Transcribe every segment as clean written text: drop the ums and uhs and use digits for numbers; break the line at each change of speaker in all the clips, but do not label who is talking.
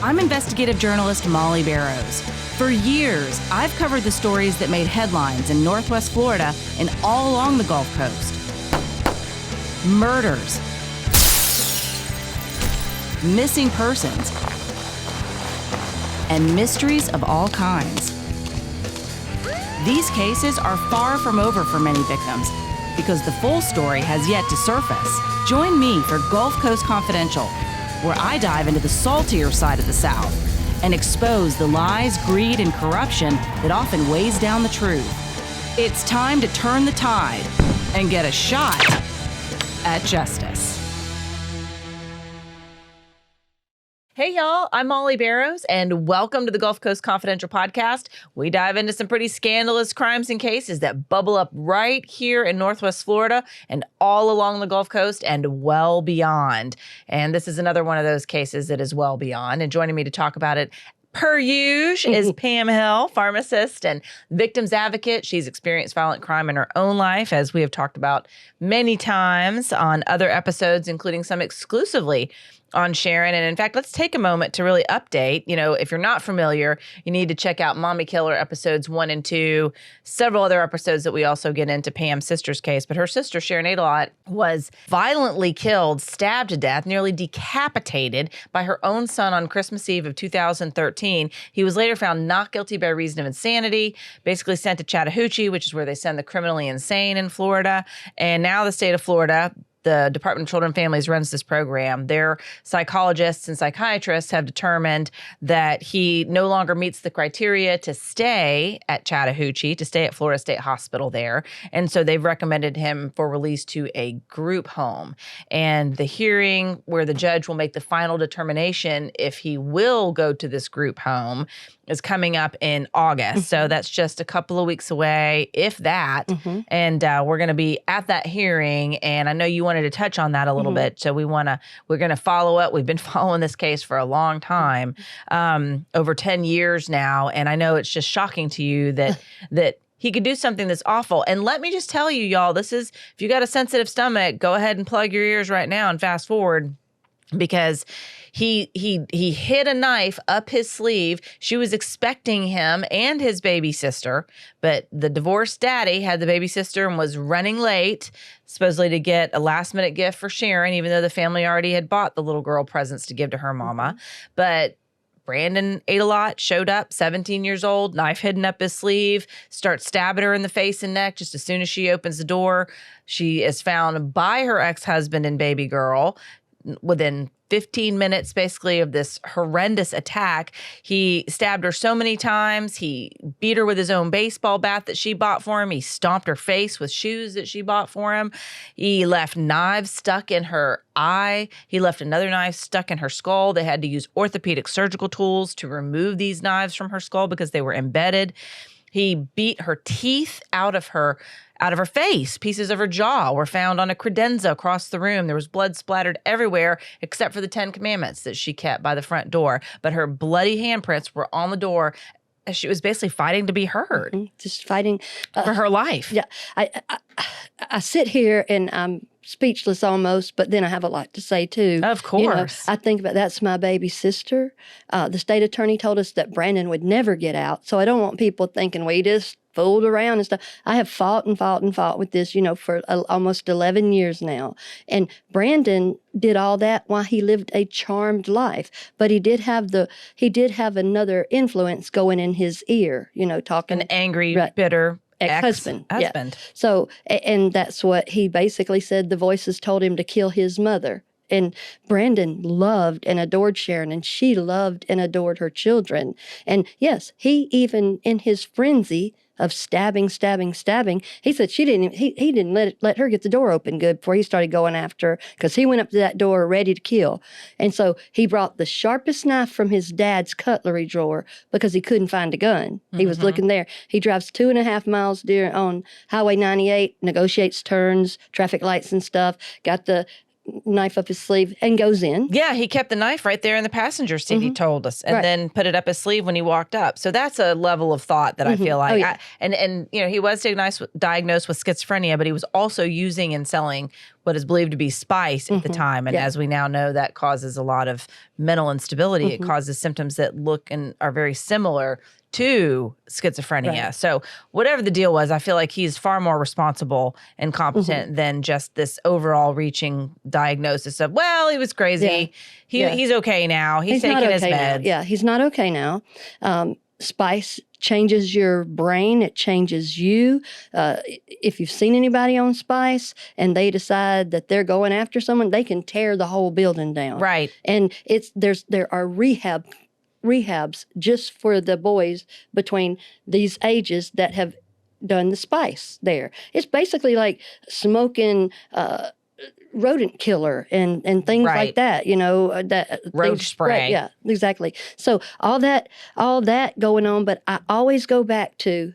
I'm investigative journalist Molly Barrows. For years, I've covered the stories that made headlines in Northwest Florida and all along the Gulf Coast. Murders, missing persons, and mysteries of all kinds. These cases are far from over for many victims because the full story has yet to surface. Join me for Gulf Coast Confidential, where I dive into the saltier side of the South and expose the lies, greed, and corruption that often weighs down the truth. It's time to turn the tide and get a shot at justice. Hey y'all, I'm Molly Barrows, and welcome to the Gulf Coast Confidential podcast. We dive into some pretty scandalous crimes and cases that bubble up right here in Northwest Florida and all along the Gulf Coast and well beyond. And this is another one of those cases that is well beyond. And joining me to talk about it per usual is Pam Hill, pharmacist and victims advocate. She's experienced violent crime in her own life, as we have talked about many times on other episodes, including some exclusively on Sharon. And in fact, let's take a moment to really update. You know, if you're not familiar, you need to check out Mommy Killer episodes 1 and 2, several other episodes that we also get into Pam's sister's case. But her sister, Sharon Adelot, was violently killed, stabbed to death, nearly decapitated by her own son on Christmas Eve of 2013. He was later found not guilty by reason of insanity, basically sent to Chattahoochee, which is where they send the criminally insane in Florida. And now the state of Florida, the Department of Children and Families runs this program. Their psychologists and psychiatrists have determined that he no longer meets the criteria to stay at Chattahoochee, to stay at Florida State Hospital there. And so they've recommended him for release to a group home. And the hearing where the judge will make the final determination if he will go to this group home is coming up in August. So that's just a couple of weeks away, if that. And we're going to be at that hearing. And I know you wanted to touch on that a little bit. So we're going to follow up. We've been following this case for a long time, over 10 years now. And I know it's just shocking to you that he could do something that's awful. And let me just tell you, y'all, this is, if you got a sensitive stomach, go ahead and plug your ears right now and fast forward, because he hid a knife up his sleeve. She was expecting him and his baby sister, but the divorced daddy had the baby sister and was running late, supposedly to get a last-minute gift for Sharon, even though the family already had bought the little girl presents to give to her mama. But Brandon Adelot showed up, 17 years old, knife hidden up his sleeve, starts stabbing her in the face and neck just as soon as she opens the door. She is found by her ex-husband and baby girl within 15 minutes, basically, of this horrendous attack. He stabbed her so many times. He beat her with his own baseball bat that she bought for him. He stomped her face with shoes that she bought for him. He left knives stuck in her eye. He left another knife stuck in her skull. They had to use orthopedic surgical tools to remove these knives from her skull because they were embedded. He beat her teeth out of her face. Pieces of her jaw were found on a credenza across the room. There was blood splattered everywhere except for the 10 Commandments that she kept by the front door. But her bloody handprints were on the door as she was basically fighting to be heard.
Just fighting.
For her life.
Yeah. I sit here and I'm speechless almost, but then I have a lot to say too.
Of course.
You know, I think about that's my baby sister. The state attorney told us that Brandon would never get out. So I don't want people thinking, well, he just fooled around and stuff. I have fought with this, for almost 11 years now. And Brandon did all that while he lived a charmed life. But he did have another influence going in his ear, talking.
An angry, bitter
ex-husband.
Yeah.
So, and that's what he basically said. The voices told him to kill his mother. And Brandon loved and adored Sharon, and she loved and adored her children. And yes, he even in his frenzy of stabbing, he said he didn't let her get the door open good before he started going after her, because he went up to that door ready to kill. And so he brought the sharpest knife from his dad's cutlery drawer because he couldn't find a gun. He was looking there. He drives 2.5 miles on Highway 98, negotiates turns, traffic lights and stuff, got the knife up his sleeve and goes in.
Yeah, he kept the knife right there in the passenger seat, he told us, and then put it up his sleeve when he walked up. So that's a level of thought that I feel like. And you know, he was diagnosed with schizophrenia, but he was also using and selling what is believed to be spice at the time. And as we now know, that causes a lot of mental instability. It causes symptoms that look and are very similar to schizophrenia. So whatever the deal was, I feel like he's far more responsible and competent than just this overall reaching diagnosis of, well, he was crazy. He's okay now. He's taking his meds.
Yeah, he's not okay now. Spice changes your brain. It changes you. If you've seen anybody on spice and they decide that they're going after someone, they can tear the whole building down.
Right.
And there are rehabs just for the boys between these ages that have done the spice there. It's basically like smoking rodent killer and things like that, you know, that
roach spray.
Right, yeah, exactly. So all that going on, but I always go back to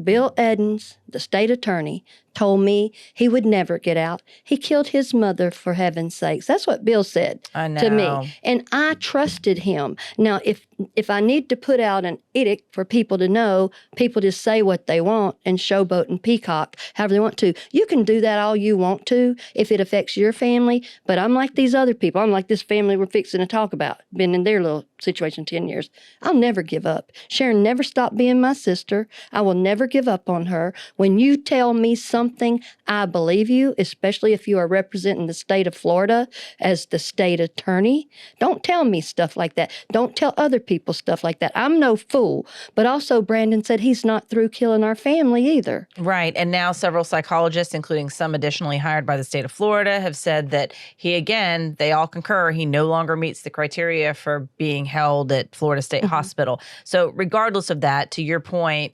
Bill Edens, the state attorney, told me he would never get out. He killed his mother, for heaven's sakes. That's what Bill said to me. And I trusted him. Now, if I need to put out an edict for people to know, people just say what they want and showboat and peacock however they want to. You can do that all you want to if it affects your family. But I'm like these other people. I'm like this family we're fixing to talk about. Been in their little situation 10 years. I'll never give up. Sharon never stopped being my sister. I will never give up on her. When you tell me something, I believe you, especially if you are representing the state of Florida as the state attorney. Don't tell me stuff like that. Don't tell other people stuff like that. I'm no fool. But also, Brandon said he's not through killing our family either.
Right. And now several psychologists, including some additionally hired by the state of Florida, have said that they all concur, he no longer meets the criteria for being held at Florida State Hospital. So regardless of that, to your point,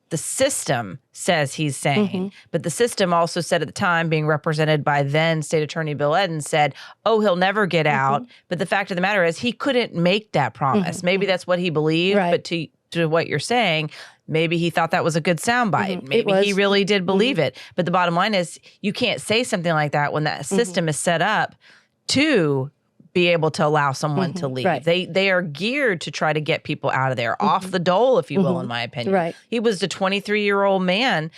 the system says he's sane, but the system also said at the time, being represented by then State Attorney Bill Edens, said, oh, he'll never get out. But the fact of the matter is he couldn't make that promise. Maybe that's what he believed, but to what you're saying, maybe he thought that was a good soundbite. Maybe he really did believe it. But the bottom line is you can't say something like that when that system is set up to be able to allow someone to leave.
Right.
They are geared to try to get people out of there, off the dole, if you will, in my opinion.
Right.
He was a 23-year-old man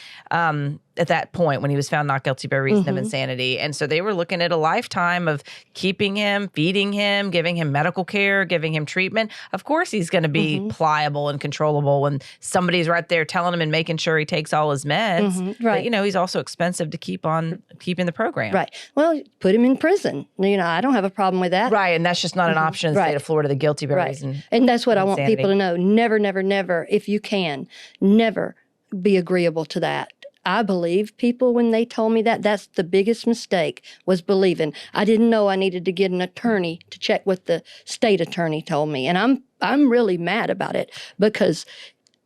at that point when he was found not guilty by reason of insanity. And so they were looking at a lifetime of keeping him, feeding him, giving him medical care, giving him treatment. Of course he's going to be pliable and controllable when somebody's right there telling him and making sure he takes all his meds.
Right.
But, you know, he's also expensive to keep on keeping the program.
Right. Well, put him in prison. You know, I don't have a problem with that.
Right, and that's just not an option in the state of Florida, the guilty by reason.
And that's what I want people to know. Never, never, never, if you can, never be agreeable to that. I believe people when they told me that. That's the biggest mistake, was believing. I didn't know I needed to get an attorney to check what the state attorney told me. And I'm really mad about it because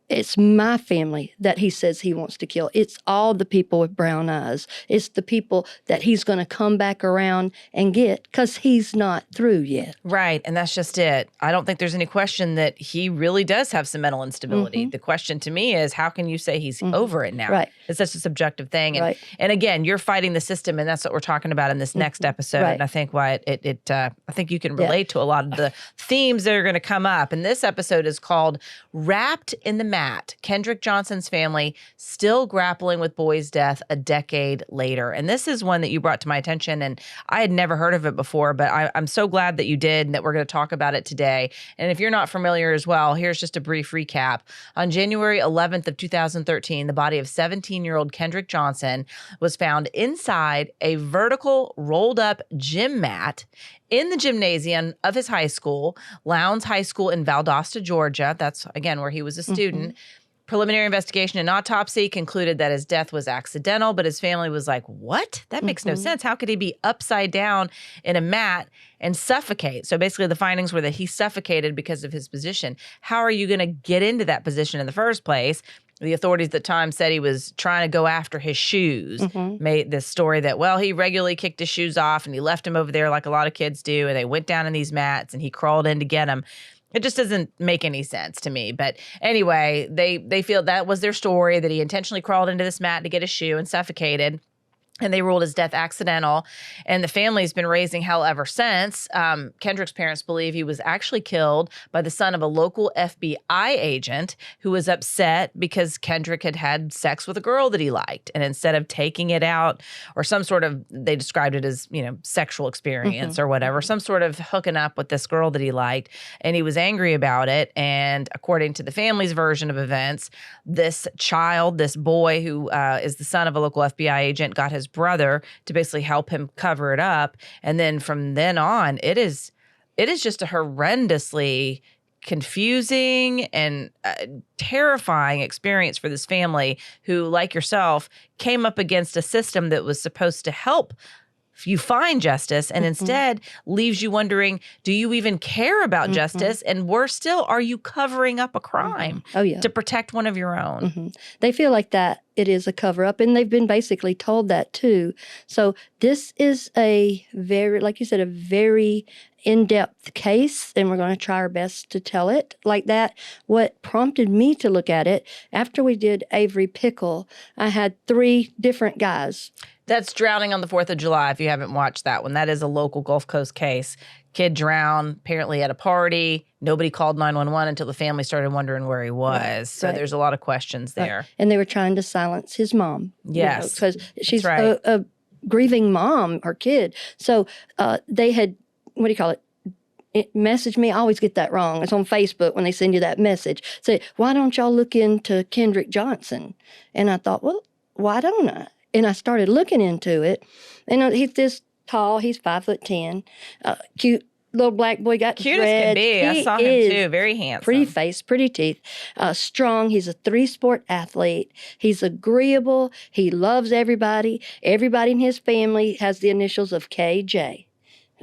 it's my family that he says he wants to kill. It's all the people with brown eyes. It's the people that he's going to come back around and get because he's not through yet.
Right, and that's just it. I don't think there's any question that he really does have some mental instability. The question to me is, how can you say he's over it now?
Right.
It's such a subjective thing. And, and again, you're fighting the system, and that's what we're talking about in this next episode. And I think why I think you can relate to a lot of the themes that are going to come up. And this episode is called Wrapped in the Mat, Kendrick Johnson's family still grappling with boy's death a decade later. And this is one that you brought to my attention, and I had never heard of it before, but I'm so glad that you did and that we're going to talk about it today. And if you're not familiar as well, here's just a brief recap. On January 11th of 2013, the body of 17-year-old Kendrick Johnson was found inside a vertical rolled up gym mat in the gymnasium of his high school, Lowndes High School in Valdosta, Georgia. That's, again, where he was a student. Preliminary investigation and autopsy concluded that his death was accidental, but his family was like, what? That makes no sense. How could he be upside down in a mat and suffocate? So basically the findings were that he suffocated because of his position. How are you going to get into that position in the first place? The authorities at the time said he was trying to go after his shoes. Made this story that, well, he regularly kicked his shoes off and he left them over there like a lot of kids do. And they went down in these mats and he crawled in to get them. It just doesn't make any sense to me. But anyway, they feel that was their story, that he intentionally crawled into this mat to get a shoe and suffocated. and they ruled his death accidental. And the family's been raising hell ever since. Kendrick's parents believe he was actually killed by the son of a local FBI agent who was upset because Kendrick had had sex with a girl that he liked. And instead of taking it out or some sort of, they described it as, sexual experience or whatever, some sort of hooking up with this girl that he liked. And he was angry about it. And according to the family's version of events, this child, this boy who is the son of a local FBI agent, got his brother to basically help him cover it up. And then from then on, it is just a horrendously confusing and terrifying experience for this family who, like yourself, came up against a system that was supposed to help you find justice and instead leaves you wondering, do you even care about justice? And worse still, are you covering up a crime to protect one of your own?
They feel like that it is a cover-up, and they've been basically told that too. So this is a very, like you said, a very in-depth case, and we're going to try our best to tell it like that. What prompted me to look at it, after we did Avery Pickle, I had 3 different guys.
That's Drowning on the 4th of July, if you haven't watched that one. That is a local Gulf Coast case. Kid drowned, apparently at a party. Nobody called 911 until the family started wondering where he was. So there's a lot of questions there.
And they were trying to silence his mom.
Yes.
Because she's a grieving mom, her kid. So they had, it messaged me. I always get that wrong. It's on Facebook when they send you that message. Say, why don't y'all look into Kendrick Johnson? And I thought, well, why don't I? And I started looking into it. And he's this tall. He's 5'10", cute little black boy. Got
cute
dreads.
As can be. I saw him too. Very handsome.
Pretty face, pretty teeth. Strong. He's a 3-sport athlete. He's agreeable. He loves everybody. Everybody in his family has the initials of KJ.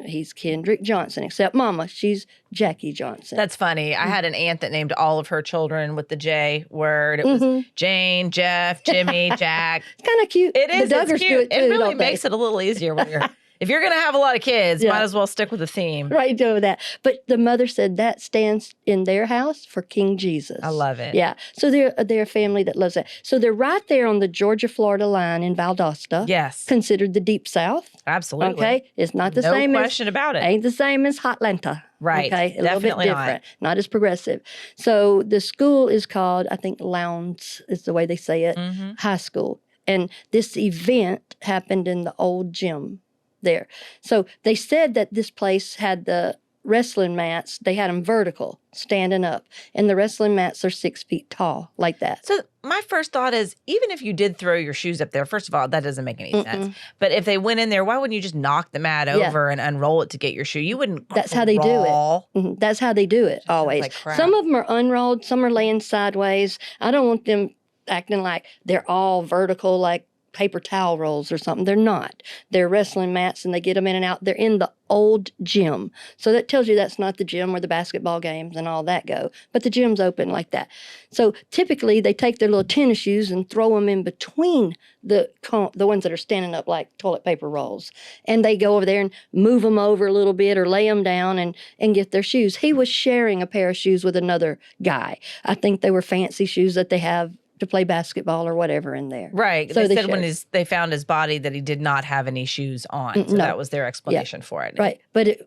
He's Kendrick Johnson, except Mama. She's Jackie Johnson.
That's funny. I had an aunt that named all of her children with the J word. It was Jane, Jeff, Jimmy, Jack.
It's kind of cute.
It is.
The Duggars
It's cute.
do it too,
It really
don't they?
makes it a little easier when you're... If you're going to have a lot of kids, might as well stick with the theme.
Right, do that. But the mother said that stands in their house for King Jesus.
I love it.
Yeah. So they're a family that loves that. So they're right there on the Georgia-Florida line in Valdosta.
Yes.
Considered the Deep South.
Absolutely.
Okay? It's not the same as...
No question about it.
Ain't the same as Hotlanta.
Right.
Okay? A
Definitely
little bit different. Not as progressive. So the school is called, I think, Lowndes is the way they say it, high school. And this event happened in the old gym there. So they said that this place had the wrestling mats, they had them vertical, standing up. And the wrestling mats are 6 feet tall, like that.
So my first thought is, even if you did throw your shoes up there, first of all, that doesn't make any sense. But if they went in there, why wouldn't you just knock the mat over and unroll it to get your shoe? You wouldn't
That's how they do it. That's how they do it, always.
Like crap.
Some of them are unrolled, some are laying sideways. I don't want them acting like they're all vertical, like paper towel rolls or something. They're not. They're wrestling mats and they get them in and out. They're in the old gym. So that tells you that's not the gym where the basketball games and all that go. But the gym's open like that. So typically they take their little tennis shoes and throw them in between the ones that are standing up like toilet paper rolls. And they go over there and move them over a little bit or lay them down and get their shoes. He was sharing a pair of shoes with another guy. I think they were fancy shoes that they have to play basketball or whatever in there.
Right.
So
they said when they found his body that he did not have any shoes on. So that was their explanation for it.
Right. But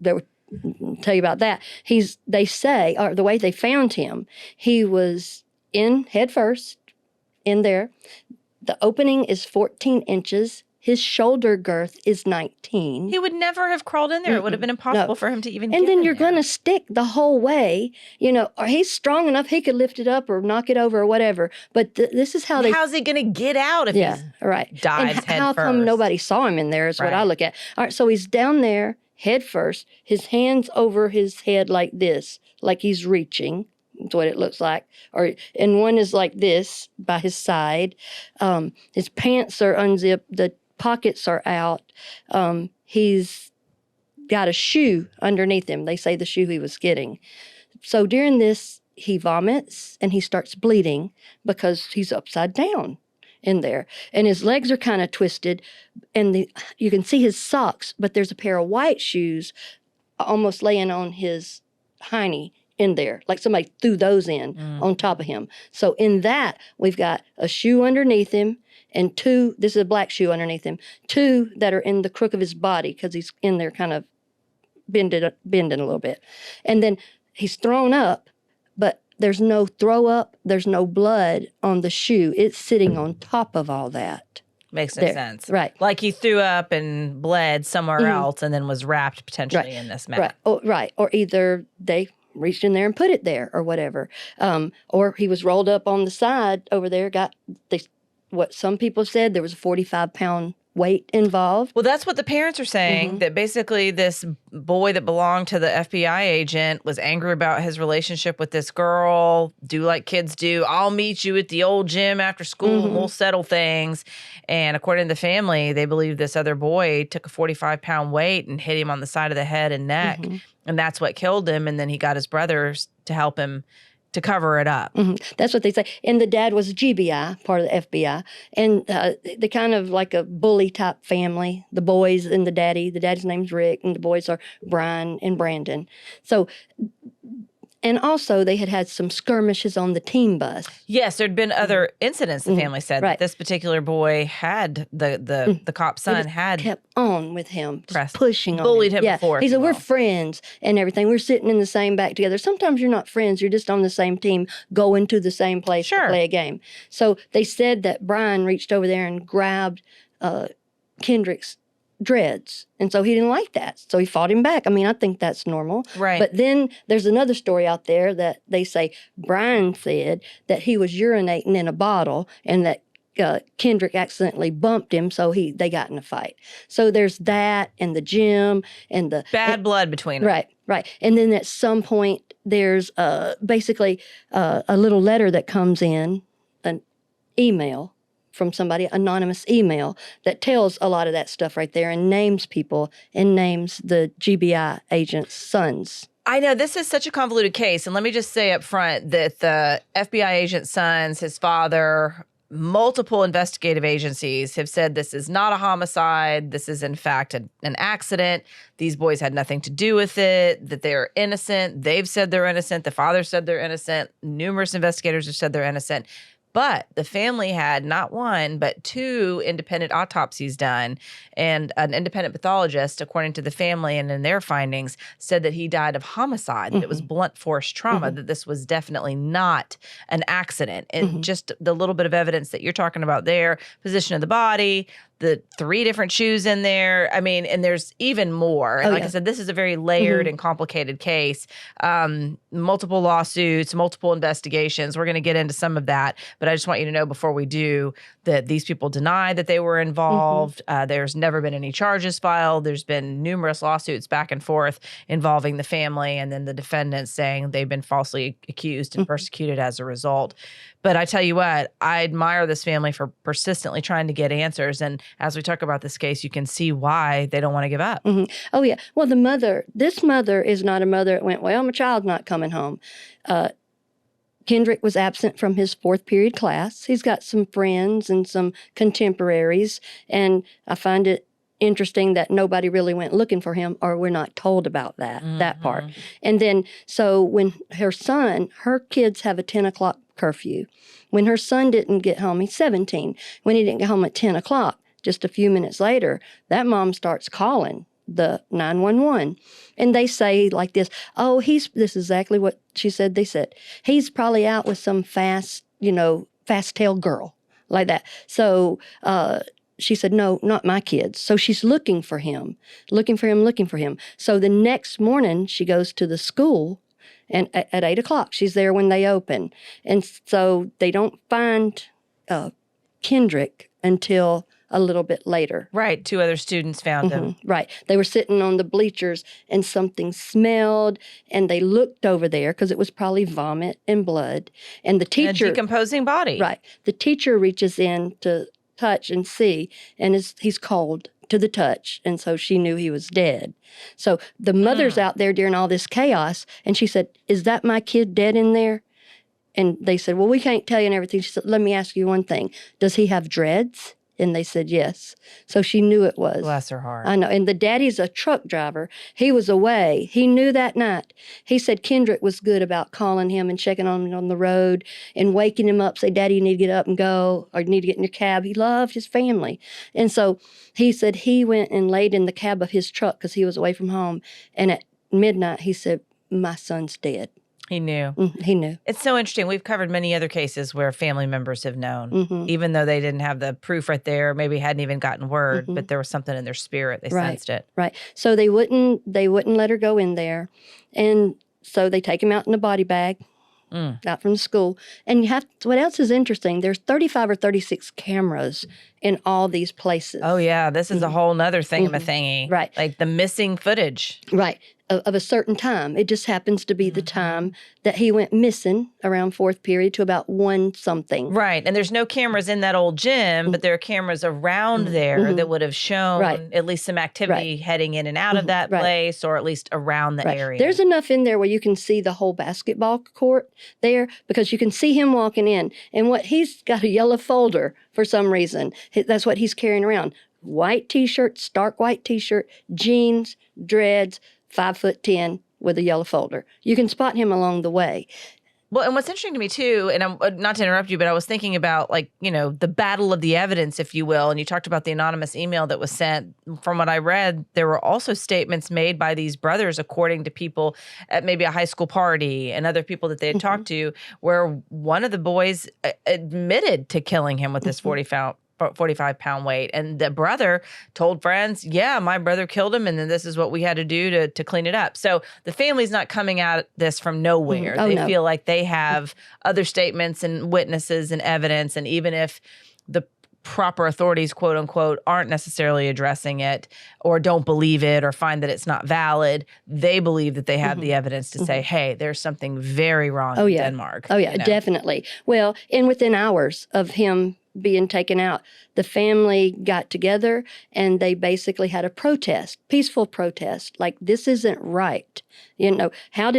I'll tell you about that. They say, or the way they found him, he was in head first in there. The opening is 14 inches. His shoulder girth is 19.
He would never have crawled in there. It would have been impossible for him to even get
And then
in
you're
there.
going to stick the whole way, or he's strong enough he could lift it up or knock it over or whatever. But this is how
How's he going to get out if he's
right.
dives
and
head
how come
first?
nobody saw him in there is what I look at. All right, so he's down there head first, his hands over his head like this, like he's reaching. That's what it looks like. And one is like this by his side. His pants are unzipped. The pockets are out. He's got a shoe underneath him. They say the shoe he was getting. So during this, he vomits and he starts bleeding because he's upside down in there. And his legs are kind of twisted. And you can see his socks, but there's a pair of white shoes almost laying on his hiney in there, like somebody threw those in on top of him. So in that, we've got a shoe underneath him and 2, this is a black shoe underneath him, 2 that are in the crook of his body because he's in there kind of bending a little bit. And then he's thrown up, but there's no throw up, there's no blood on the shoe. It's sitting on top of all that.
Makes no sense.
Right.
Like he threw up and bled somewhere else and then was wrapped potentially in this mat.
Right. Or either they reached in there and put it there or whatever. Or he was rolled up on the side over there, what some people said, there was a 45-pound weight involved.
Well, that's what the parents are saying, that basically this boy that belonged to the FBI agent was angry about his relationship with this girl, do like kids do. I'll meet you at the old gym after school and we'll settle things. And according to the family, they believe this other boy took a 45-pound weight and hit him on the side of the head and neck. And that's what killed him. And then he got his brothers to help him to cover it up.
That's what they say. And the dad was a GBI, part of the FBI. And they kind of like a bully type family, the boys and the daddy. The daddy's name's Rick, and the boys are Brian and Brandon. So, and also they had some skirmishes on the team bus.
Yes, there'd been other incidents, the family said, that this particular boy had, the cop's son had
kept on with him, just pushing on him.
Bullied him before.
He said, we're friends and everything. We're sitting in the same back together. Sometimes you're not friends. You're just on the same team, going to the same place to play a game. So they said that Brian reached over there and grabbed Kendrick's dreads. And so he didn't like that. So he fought him back. I mean, I think that's normal.
Right.
But then there's another story out there that they say Brian said that he was urinating in a bottle and that Kendrick accidentally bumped him, so they got in a fight. So there's that, and the gym, and the
bad blood between them.
Right. And then at some point, there's basically a little letter that comes in, an email from somebody, anonymous email, that tells a lot of that stuff right there and names people and names the GBI agent's sons.
I know this is such a convoluted case, and let me just say up front that the FBI agent's sons, his father, multiple investigative agencies have said this is not a homicide. This is, in fact, an accident. These boys had nothing to do with it, that they're innocent. They've said they're innocent. The father said they're innocent. Numerous investigators have said they're innocent. But the family had not 1, but 2 independent autopsies done. And an independent pathologist, according to the family and in their findings, said that he died of homicide, that it was blunt force trauma, that this was definitely not an accident. And just the little bit of evidence that you're talking about there, position of the body, the 3 different shoes in there. I mean, and there's even more. And I said, this is a very layered and complicated case. Multiple lawsuits, multiple investigations. We're going to get into some of that. But I just want you to know before we do that these people deny that they were involved. There's never been any charges filed. There's been numerous lawsuits back and forth involving the family and then the defendants saying they've been falsely accused and persecuted as a result. But I tell you what, I admire this family for persistently trying to get answers. And as we talk about this case, you can see why they don't want to give up.
Oh, yeah. Well, this mother is not a mother that went, well, my child's not coming home. Kendrick was absent from his 4th period class. He's got some friends and some contemporaries. And I find it interesting that nobody really went looking for him, or we're not told about that part. And then, so when her kids have a 10 o'clock curfew. When her son didn't get home, he's 17. When he didn't get home at 10 o'clock, just a few minutes later, that mom starts calling the 911. And they say like this, this is exactly what she said they said. He's probably out with some fast-tailed girl, like that. So she said, no, not my kids. So she's looking for him. So the next morning, she goes to the school, and at 8 o'clock, she's there when they open. And so they don't find Kendrick until a little bit later.
Right. 2 other students found him.
Right. They were sitting on the bleachers and something smelled, and they looked over there because it was probably vomit and blood. And the teacher...
a decomposing body.
Right. The teacher reaches in to touch and see, and he's cold to the touch, and so she knew he was dead. So the mother's out there during all this chaos, and she said, is that my kid dead in there? And they said, well, we can't tell you and everything. She said, let me ask you one thing. Does he have dreads? And they said yes. So she knew it was.
Bless her heart.
I know. And the daddy's a truck driver. He was away. He knew that night. He said Kendrick was good about calling him and checking on him on the road and waking him up, say, Daddy, you need to get up and go, or you need to get in your cab. He loved his family. And so he said he went and laid in the cab of his truck because he was away from home. And at midnight, he said, my son's dead.
He knew.
He knew.
It's so interesting. We've covered many other cases where family members have known, even though they didn't have the proof right there, maybe hadn't even gotten word, but there was something in their spirit. They sensed it.
Right. So they wouldn't let her go in there. And so they take him out in a body bag, out from the school. And what else is interesting, there's 35 or 36 cameras in all these places.
Oh, yeah. This is a whole nother thingy.
Right.
Like the missing footage.
Right. Of a certain time. It just happens to be the time that he went missing around fourth period to about 1 something.
Right. And there's no cameras in that old gym, but there are cameras around there that would have shown at least some activity heading in and out of that place, or at least around the area.
There's enough in there where you can see the whole basketball court there, because you can see him walking in. And he's got a yellow folder for some reason. That's what he's carrying around. White T-shirt, stark white T-shirt, jeans, dreads, 5'10" with a yellow folder. You can spot him along the way.
Well, and what's interesting to me too, and I'm not to interrupt you, but I was thinking about the battle of the evidence, if you will. And you talked about the anonymous email that was sent. From what I read, there were also statements made by these brothers, according to people at maybe a high school party and other people that they had talked to, where one of the boys admitted to killing him with this 45-pound weight. And the brother told friends, yeah, my brother killed him, and then this is what we had to do to clean it up. So the family's not coming at this from nowhere. They feel like they have other statements and witnesses and evidence, and even if the proper authorities, quote unquote, aren't necessarily addressing it or don't believe it or find that it's not valid, they believe that they have the evidence to say, hey, there's something very wrong in Denmark.
Oh, yeah, definitely. Well, and within hours of him being taken out, the family got together and they basically had a protest, peaceful protest, like, this isn't right. How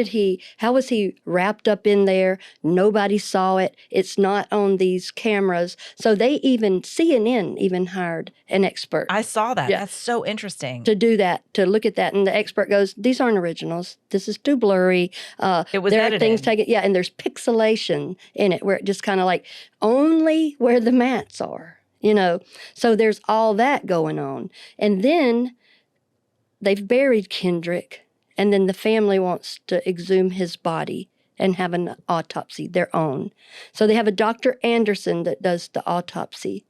was he wrapped up in there? Nobody saw it. It's not on these cameras. So CNN even hired an expert.
I saw that. Yeah. That's so interesting.
To do that, to look at that. And the expert goes, these aren't originals. This is too blurry.
It was
there
edited.
Are things taken, and there's pixelation in it where it just kind of like only where the mats are, So there's all that going on. And then they've buried Kendrick. And then the family wants to exhume his body and have an autopsy, their own. So they have a Dr. Anderson that does the autopsy.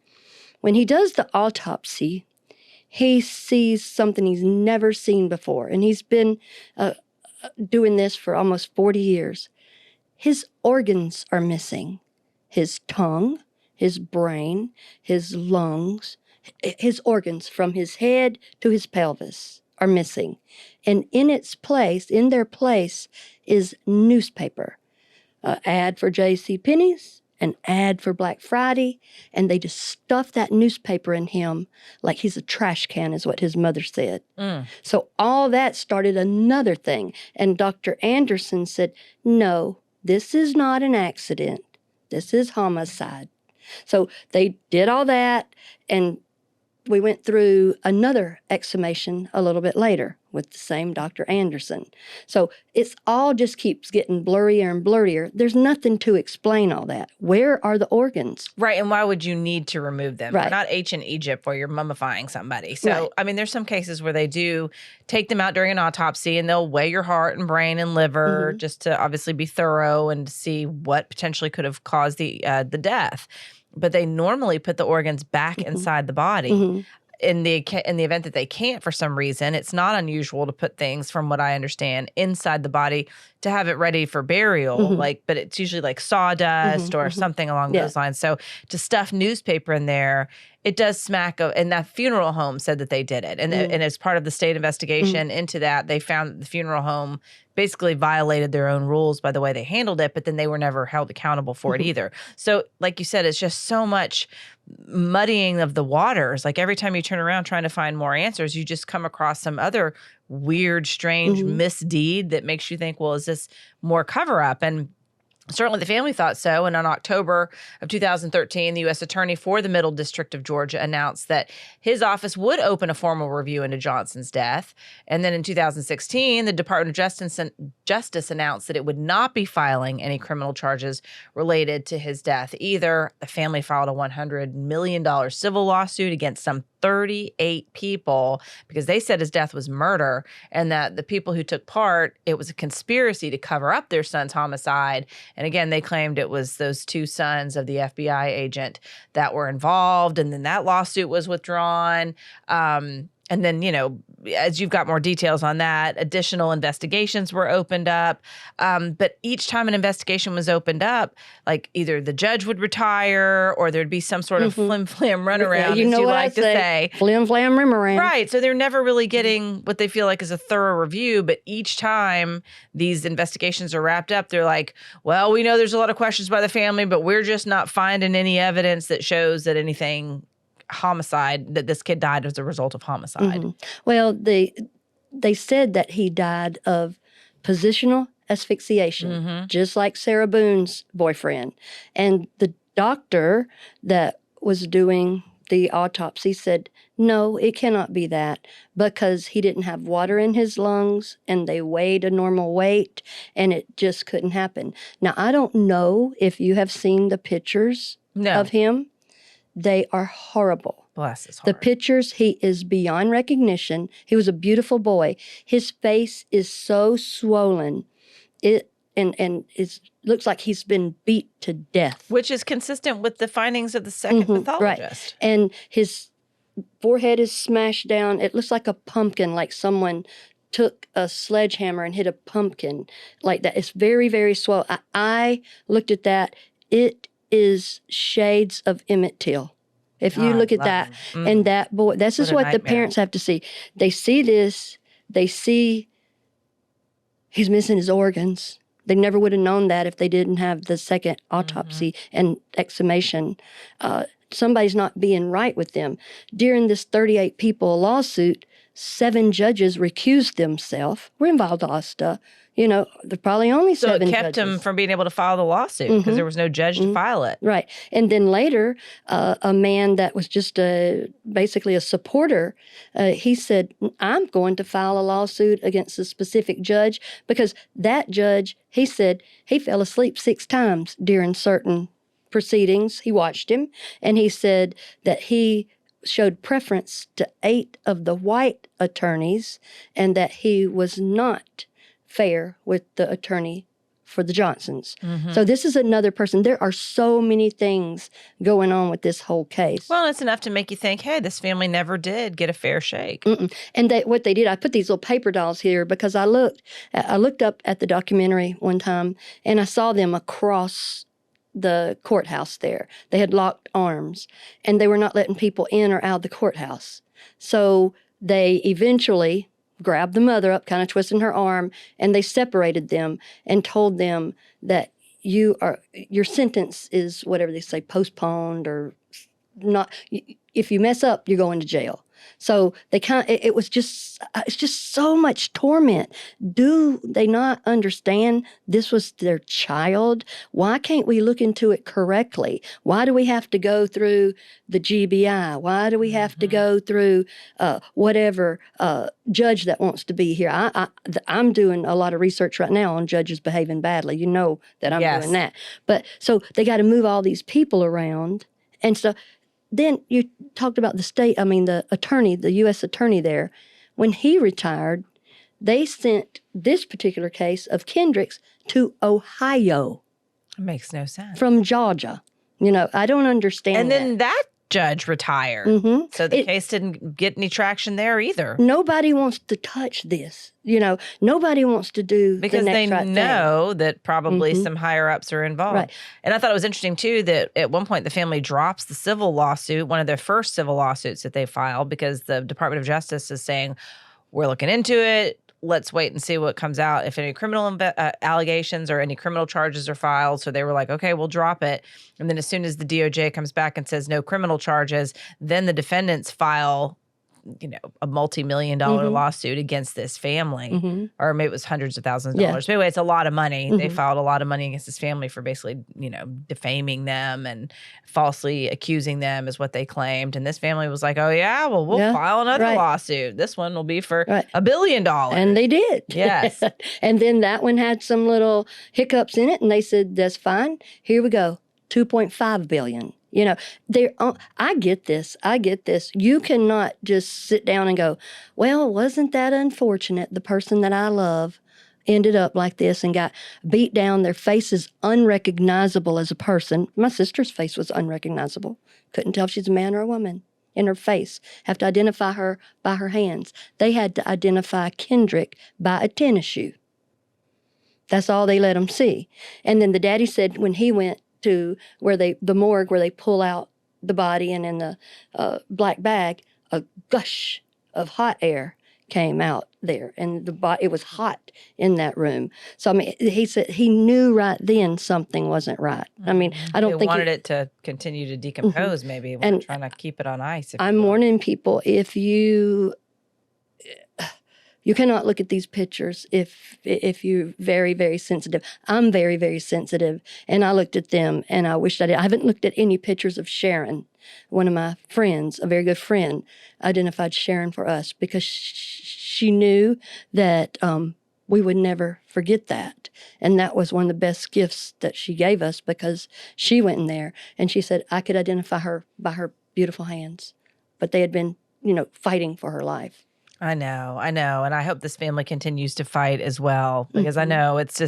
When he does the autopsy, he sees something he's never seen before. And he's been doing this for almost 40 years. His organs are missing. His tongue, his brain, his lungs, his organs from his head to his pelvis are missing. And in their place is newspaper. An ad for J.C. Penney's, an ad for Black Friday, and they just stuff that newspaper in him like he's a trash can, is what his mother said. So all that started another thing. And Dr. Anderson said, no, this is not an accident. This is homicide. So they did all that, and we went through another exhumation a little bit later with the same Dr. Anderson. So it's all just keeps getting blurrier and blurrier. There's nothing to explain all that. Where are the organs?
Right, and why would you need to remove them?
Right.
We're not ancient Egypt where you're mummifying somebody. So, I mean, there's some cases where they do take them out during an autopsy and they'll weigh your heart and brain and liver just to obviously be thorough and to see what potentially could have caused the death. But they normally put the organs back inside the body. In the event that they can't for some reason, it's not unusual to put things, from what I understand, inside the body to have it ready for burial. But it's usually like sawdust or something along those lines. So to stuff newspaper in there, it does smack of. And that funeral home said that they did it, and as part of the state investigation into that, they found that the funeral home basically violated their own rules by the way they handled it, but then they were never held accountable for it either. So like you said, it's just so much muddying of the waters. Like every time you turn around trying to find more answers, you just come across some other weird, strange misdeed that makes you think, well, is this more cover up? And Certainly the family thought so. And in October of 2013, the U.S. Attorney for the Middle District of Georgia announced that his office would open a formal review into Johnson's death. And then in 2016, the Department of Justice announced that it would not be filing any criminal charges related to his death either. The family filed a $100 million civil lawsuit against some 38 people because they said his death was murder and that the people who took part, it was a conspiracy to cover up their son's homicide. And again, they claimed it was those two sons of the FBI agent that were involved. And then that lawsuit was withdrawn. And then, as you've got more details on that, additional investigations were opened up. But each time an investigation was opened up, like either the judge would retire or there'd be some sort of flim-flam runaround, as you like to say.
Flim-flam runaround.
Right. So they're never really getting what they feel like is a thorough review. But each time these investigations are wrapped up, they're like, well, we know there's a lot of questions by the family, but we're just not finding any evidence that shows that anything homicide, that this kid died as a result of homicide.
Well, they said that he died of positional asphyxiation, just like Sarah Boone's boyfriend. And the doctor that was doing the autopsy said, no, it cannot be that because he didn't have water in his lungs and they weighed a normal weight and it just couldn't happen. Now, I don't know if you have seen the pictures of him. They are horrible.
Bless his heart.
The pictures, he is beyond recognition. He was a beautiful boy. His face is so swollen. It looks like he's been beat to death.
Which is consistent with the findings of the second pathologist.
Right. And his forehead is smashed down. It looks like a pumpkin, like someone took a sledgehammer and hit a pumpkin like that. It's very, very swollen. I looked at that. It is shades of Emmett Till. If you look at that and that boy, this is what the parents have to see. They see this, they see he's missing his organs. They never would have known that if they didn't have the second autopsy and exhumation. Somebody's not being right with them. During this 38 people lawsuit, 7 judges recused themselves. We're involved in all this stuff. There's probably only 7 judges. So
it kept him from being able to file the lawsuit because there was no judge to file it.
Right. And then later, a man that was just basically a supporter, he said, I'm going to file a lawsuit against a specific judge because that judge, he said, he fell asleep 6 times during certain proceedings. He watched him, and he said that he showed preference to 8 of the white attorneys and that he was not fair with the attorney for the Johnsons. So this is another person. There are so many things going on with this whole case.
Well, it's enough to make you think, hey, this family never did get a fair shake.
And what they did, I put these little paper dolls here because I looked up at the documentary one time and I saw them across the courthouse there. They had locked arms and they were not letting people in or out of the courthouse. So they eventually grabbed the mother up, kind of twisting her arm, and they separated them and told them that your sentence is whatever they say, postponed or not. If you mess up, you're going to jail. So it's just so much torment. Do they not understand this was their child? Why can't we look into it correctly? Why do we have to go through the GBI? Why do we have to go through whatever judge that wants to be here? I'm doing a lot of research right now on judges behaving badly. You know that I'm doing that. But so they got to move all these people around. And so then you talked about the attorney, the U.S. attorney there. When he retired, they sent this particular case of Kendrick's to Ohio.
It makes no sense.
From Georgia. I don't understand
And then that judge retired. So the case didn't get any traction there either.
Nobody wants to touch this. Nobody wants to do
because
the next
they
right
know that probably some higher ups are involved.
Right.
And I thought it was interesting too that at one point the family drops the civil lawsuit, one of their first civil lawsuits that they filed, because the Department of Justice is saying, we're looking into it. Let's wait and see what comes out, if any criminal allegations or any criminal charges are filed. So they were like, okay, we'll drop it. And then as soon as the DOJ comes back and says no criminal charges, then the defendants file a multi-million-dollar lawsuit against this family, or maybe it was hundreds of thousands of dollars. But anyway, it's a lot of money. They filed a lot of money against this family for basically, defaming them and falsely accusing them is what they claimed. And this family was like, oh yeah, well, we'll file another lawsuit. This one will be for $1 billion.
And they did.
Yes.
And then that one had some little hiccups in it, and they said, that's fine. Here we go. 2.5 billion. I get this. You cannot just sit down and go, well, wasn't that unfortunate? The person that I love ended up like this and got beat down. Their face is unrecognizable as a person. My sister's face was unrecognizable. Couldn't tell if she's a man or a woman in her face. Have to identify her by her hands. They had to identify Kendrick by a tennis shoe. That's all they let him see. And then the daddy said when he went to the morgue where they pull out the body and in the black bag, a gush of hot air came out there, and it was hot in that room. So I mean, he said he knew right then something wasn't right. I mean, I don't think
wanted it to continue to decompose. Maybe and trying to keep it on ice.
I'm warning people: if you cannot look at these pictures if you're very, very sensitive. I'm very, very sensitive, and I looked at them, and I wished I did. I haven't looked at any pictures of Sharon. One of my friends, a very good friend, identified Sharon for us because she knew that we would never forget that. And that was one of the best gifts that she gave us because she went in there, and she said, I could identify her by her beautiful hands. But they had been, fighting for her life.
I know. And I hope this family continues to fight as well, because I know it's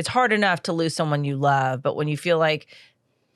hard enough to lose someone you love. But when you feel like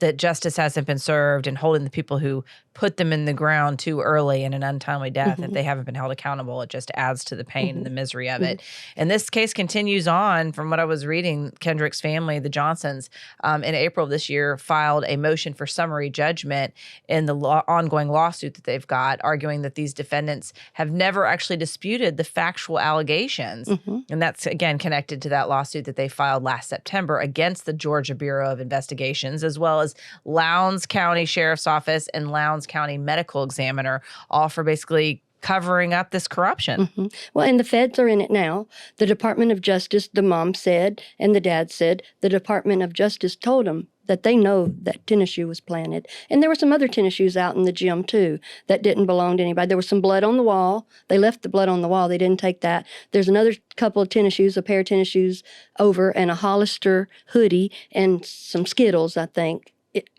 that justice hasn't been served and holding the people who put them in the ground too early in an untimely death, if they haven't been held accountable, it just adds to the pain and the misery of it. And this case continues on. From what I was reading, Kendrick's family, the Johnsons, in April of this year, filed a motion for summary judgment in the ongoing lawsuit that they've got, arguing that these defendants have never actually disputed the factual allegations. And that's, again, connected to that lawsuit that they filed last September against the Georgia Bureau of Investigations, as well as Lowndes County Sheriff's Office and Lowndes County Medical Examiner, all for basically covering up this corruption.
Well, and the feds are in it now. The Department of Justice, the mom said, and the dad said, the Department of Justice told them that they know that tennis shoe was planted. And there were some other tennis shoes out in the gym, too, that didn't belong to anybody. There was some blood on the wall. They left the blood on the wall. They didn't take that. There's another couple of tennis shoes, a pair of tennis shoes over, and a Hollister hoodie, and some Skittles, I think.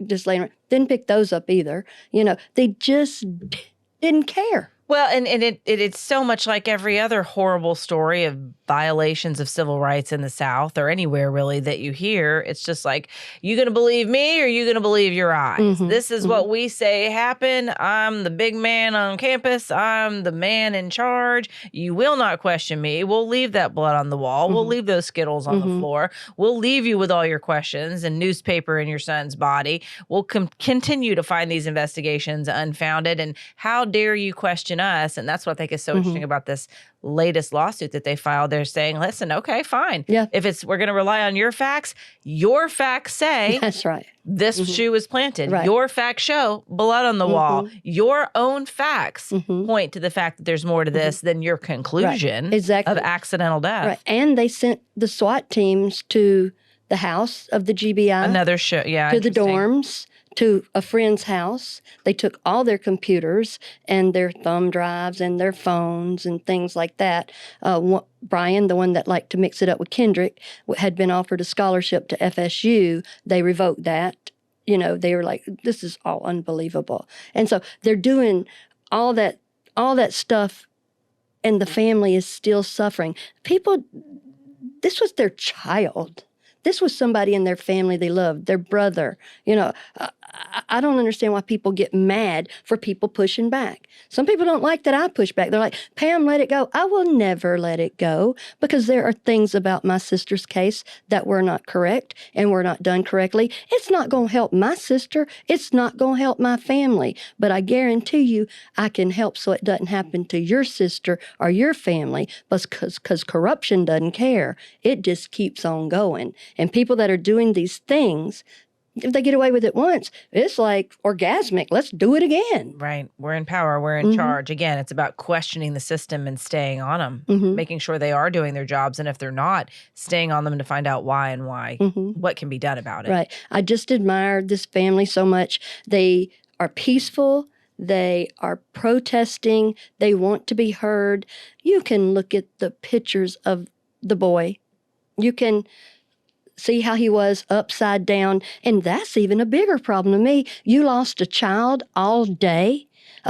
Just laying around. Didn't pick those up either. They just didn't care.
Well, and it's so much like every other horrible story of violations of civil rights in the South or anywhere really that you hear. It's just like, you going to believe me or you going to believe your eyes? This is what we say happened. I'm the big man on campus. I'm the man in charge. You will not question me. We'll leave that blood on the wall. We'll leave those Skittles on the floor. We'll leave you with all your questions and newspaper in your son's body. We'll continue to find these investigations unfounded. And how dare you question us? And that's what I think is so interesting about this latest lawsuit that they filed. They're saying, listen, okay, fine.
Yeah.
If we're going to rely on your facts say
that's right.
This shoe was planted.
Right.
Your facts show blood on the wall. Your own facts point to the fact that there's more to this than your conclusion of accidental death.
Right. And they sent the SWAT teams to the house of the GBI.
Another show, yeah.
To the dorms, to a friend's house. They took all their computers and their thumb drives and their phones and things like that. Brian, the one that liked to mix it up with Kendrick, had been offered a scholarship to FSU. They revoked that. They were like, this is all unbelievable. And so they're doing all that stuff, and the family is still suffering. People, this was their child. This was somebody in their family they loved, their brother. I don't understand why people get mad for people pushing back. Some people don't like that I push back. They're like, Pam, let it go. I will never let it go, because there are things about my sister's case that were not correct and were not done correctly. It's not going to help my sister. It's not going to help my family. But I guarantee you I can help so it doesn't happen to your sister or your family, because corruption doesn't care. It just keeps on going. And people that are doing these things, If they get away with it once, it's like orgasmic. Let's do it again.
Right. We're in power. We're in charge. Again, it's about questioning the system and staying on them, making sure they are doing their jobs. And if they're not, staying on them to find out why and what can be done about it.
Right. I just admired this family so much. They are peaceful. They are protesting. They want to be heard. You can look at the pictures of the boy. You can see how he was upside down. And that's even a bigger problem to me. You lost a child all day.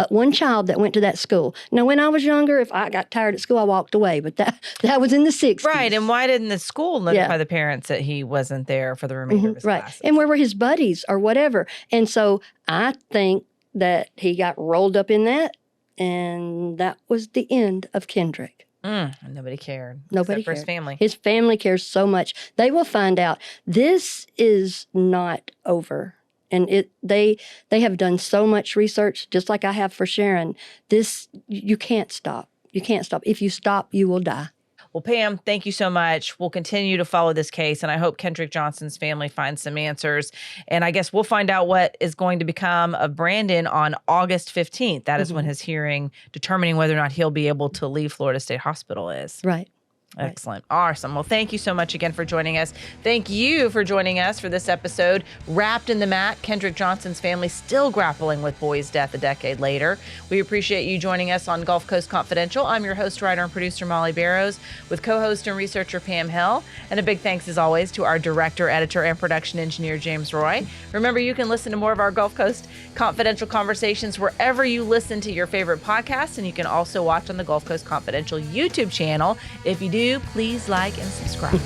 One child that went to that school. Now, when I was younger, if I got tired at school, I walked away. But that was in the 60s.
Right. And why didn't the school notify the parents that he wasn't there for the remainder of his classes?
And where were his buddies or whatever? And so I think that he got rolled up in that. And that was the end of Kendrick.
Nobody cared.
Nobody
except for
cared.
his family.
His family cares so much. They will find out this is not over. And they have done so much research, just like I have for Sharon. This, you can't stop. You can't stop. If you stop, you will die.
Well, Pam, thank you so much. We'll continue to follow this case, and I hope Kendrick Johnson's family finds some answers. And I guess we'll find out what is going to become of Brandon on August 15th. That is when his hearing determining whether or not he'll be able to leave Florida State Hospital is.
Right.
Excellent. Awesome. Well, thank you so much again for joining us. Thank you for joining us for this episode. Wrapped in the mat, Kendrick Johnson's family still grappling with boy's death a decade later. We appreciate you joining us on Gulf Coast Confidential. I'm your host, writer, and producer, Molly Barrows, with co-host and researcher Pam Hill. And a big thanks, as always, to our director, editor, and production engineer, James Roy. Remember, you can listen to more of our Gulf Coast Confidential conversations wherever you listen to your favorite podcasts. And you can also watch on the Gulf Coast Confidential YouTube channel. If you do, please like and subscribe.